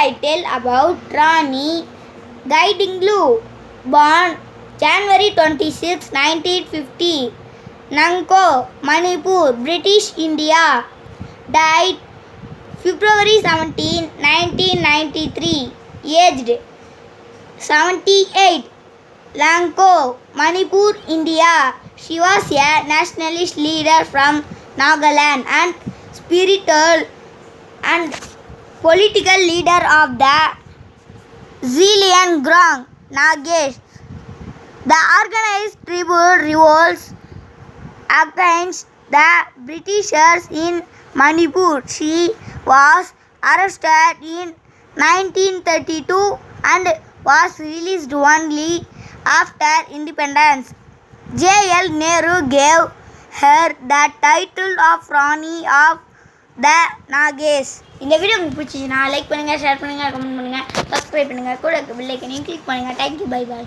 I tell about Rani Gaidinglu, born January 26, 1950, Nangko, Manipur, British India, died February 17, 1993, aged 78, Langko, Manipur, India. She was a nationalist leader from Nagaland and spiritual and political leader of the Zeliangrong Nagesh. The organized tribal revolts against the Britishers in Manipur. She was arrested in 1932 and was released only after independence. J.L. Nehru gave her the title of Rani of the Nages. இந்த video உங்களுக்கு பிடிச்சிச்சுன்னா like பண்ணுங்கள், share பண்ணுங்கள், comment பண்ணுங்கள், subscribe பண்ணுங்கள், கூட bell ஐக்கனையும் click பண்ணுங்கள். Thank you, bye bye.